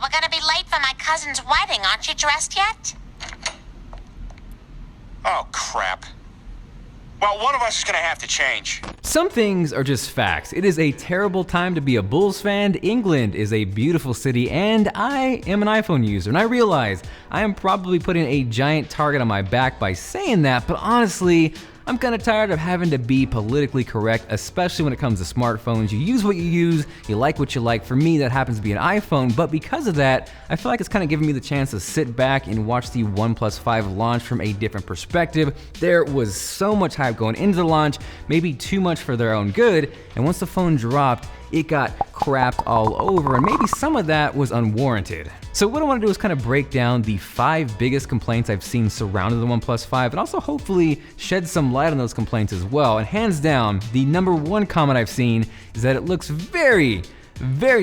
we're gonna be late for my cousin's wedding. Aren't you dressed yet? Oh, crap. Well, one of us is gonna have to change. Some things are just facts. It is a terrible time to be a Bulls fan. England is a beautiful city, and I am an iPhone user. And I realize I am probably putting a giant target on my back by saying that, but honestly, I'm kind of tired of having to be politically correct, especially when it comes to smartphones. You use what you use, you like what you like. For me, that happens to be an iPhone, but because of that, I feel like it's kind of giving me the chance to sit back and watch the OnePlus 5 launch from a different perspective. There was so much hype going into the launch, maybe too much for their own good, and once the phone dropped, it got crapped all over, and maybe some of that was unwarranted. So what I want to do is kind of break down the 5 biggest complaints I've seen surrounding the OnePlus 5 and also hopefully shed some light on those complaints as well. And hands down, the number 1 comment I've seen is that it looks very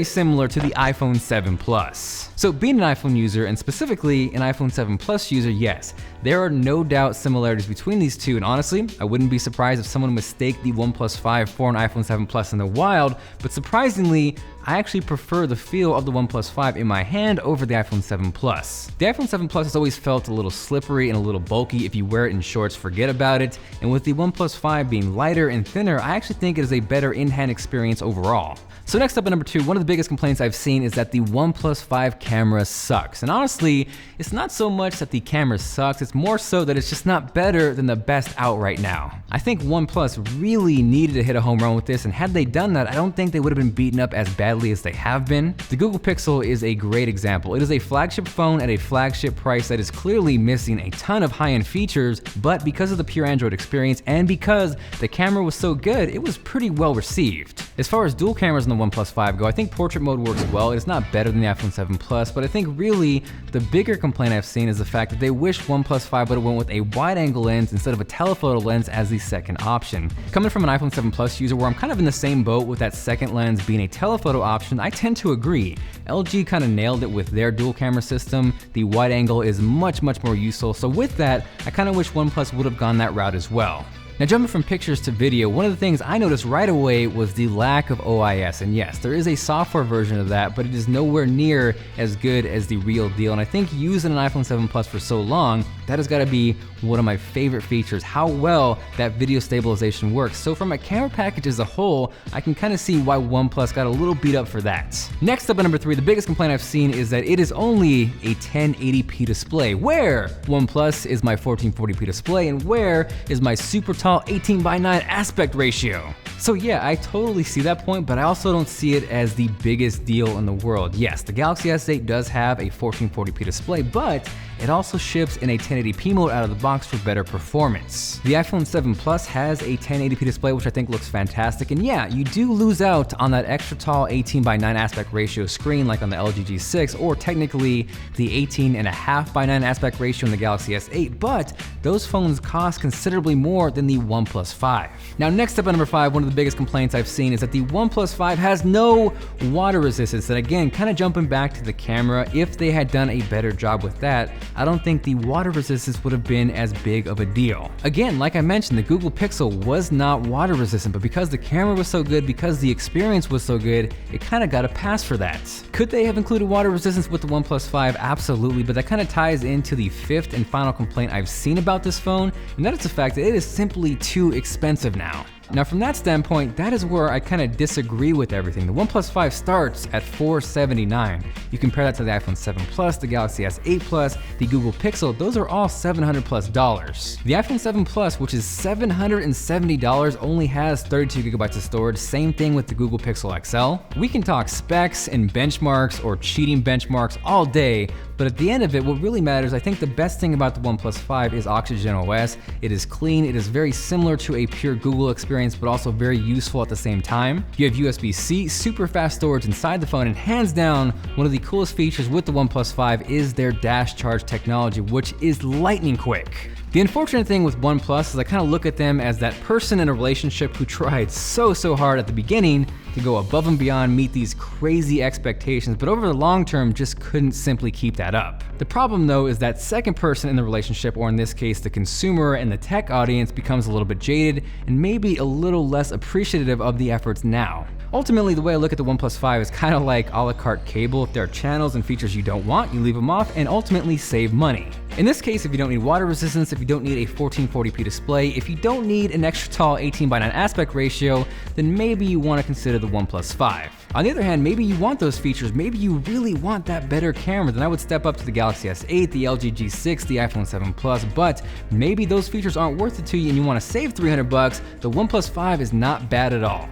similar to the iPhone 7 Plus. So being an iPhone user, and specifically an iPhone 7 Plus user, yes, there are no doubt similarities between these two, and honestly, I wouldn't be surprised if someone mistaked the OnePlus 5 for an iPhone 7 Plus in the wild, but surprisingly, I actually prefer the feel of the OnePlus 5 in my hand over the iPhone 7 Plus. The iPhone 7 Plus has always felt a little slippery and a little bulky. If you wear it in shorts, forget about it. And with the OnePlus 5 being lighter and thinner, I actually think it is a better in-hand experience overall. So next up at number 2, one of the biggest complaints I've seen is that the OnePlus 5 camera sucks. And honestly, it's not so much that the camera sucks, it's more so that it's just not better than the best out right now. I think OnePlus really needed to hit a home run with this, and had they done that, I don't think they would have been beaten up as badly as they have been. The Google Pixel is a great example. It is a flagship phone at a flagship price that is clearly missing a ton of high-end features, but because of the pure Android experience and because the camera was so good, it was pretty well received. As far as dual cameras in the OnePlus 5 go, I think portrait mode works well. It is not better than the iPhone 7 Plus, but I think really the bigger complaint I've seen is the fact that they wish OnePlus 5 would have went with a wide-angle lens instead of a telephoto lens as the second option. Coming from an iPhone 7 Plus user where I'm kind of in the same boat with that second lens being a telephoto option, I tend to agree. LG kind of nailed it with their dual camera system. The wide angle is much more useful, so with that, I kind of wish OnePlus would have gone that route as well. Now jumping from pictures to video, one of the things I noticed right away was the lack of OIS, and yes, there is a software version of that, but it is nowhere near as good as the real deal, and I think using an iPhone 7 Plus for so long, that has got to be one of my favorite features, how well that video stabilization works. So from a camera package as a whole, I can kind of see why OnePlus got a little beat up for that. Next up at number 3, the biggest complaint I've seen is that it is only a 1080p display. Where OnePlus is my 1440p display, and where is my super tall 18:9 aspect ratio? So yeah, I totally see that point, but I also don't see it as the biggest deal in the world. Yes, the Galaxy S8 does have a 1440p display, but it also ships in a 1080p mode out of the box for better performance. The iPhone 7 Plus has a 1080p display, which I think looks fantastic, and yeah, you do lose out on that extra tall 18:9 aspect ratio screen like on the LG G6, or technically the 18.5:9 aspect ratio in the Galaxy S8, but those phones cost considerably more than the OnePlus 5. Now next up at number 5, one of the biggest complaints I've seen is that the OnePlus 5 has no water resistance, and again, kind of jumping back to the camera, if they had done a better job with that, I don't think the water resistance would have been as big of a deal. Again, like I mentioned, the Google Pixel was not water resistant, but because the camera was so good, because the experience was so good, it kind of got a pass for that. Could they have included water resistance with the OnePlus 5? Absolutely, but that kind of ties into the 5th and final complaint I've seen about this phone, and that is the fact that it is simply too expensive now. Now from that standpoint, that is where I kind of disagree with everything. The OnePlus 5 starts at $479. You compare that to the iPhone 7 Plus, the Galaxy S8 Plus, the Google Pixel, those are all $700 plus. The iPhone 7 Plus, which is $770, only has 32 gigabytes of storage, same thing with the Google Pixel XL. We can talk specs and benchmarks or cheating benchmarks all day, but at the end of it, what really matters, I think the best thing about the OnePlus 5 is Oxygen OS. It is clean, it is very similar to a pure Google experience, but also very useful at the same time. You have USB-C, super fast storage inside the phone, and hands down, one of the coolest features with the OnePlus 5 is their dash charge technology, which is lightning quick. The unfortunate thing with OnePlus is I kind of look at them as that person in a relationship who tried so hard at the beginning, to go above and beyond, meet these crazy expectations, but over the long term just couldn't simply keep that up. The problem though is that second person in the relationship, or in this case the consumer and the tech audience, becomes a little bit jaded and maybe a little less appreciative of the efforts now. Ultimately, the way I look at the OnePlus 5 is kind of like a la carte cable. If there are channels and features you don't want, you leave them off and ultimately save money. In this case, if you don't need water resistance, if you don't need a 1440p display, if you don't need an extra tall 18:9 aspect ratio, then maybe you want to consider the OnePlus 5. On the other hand, maybe you want those features, maybe you really want that better camera, then I would step up to the Galaxy S8, the LG G6, the iPhone 7 Plus, but maybe those features aren't worth it to you and you want to save $300, the OnePlus 5 is not bad at all.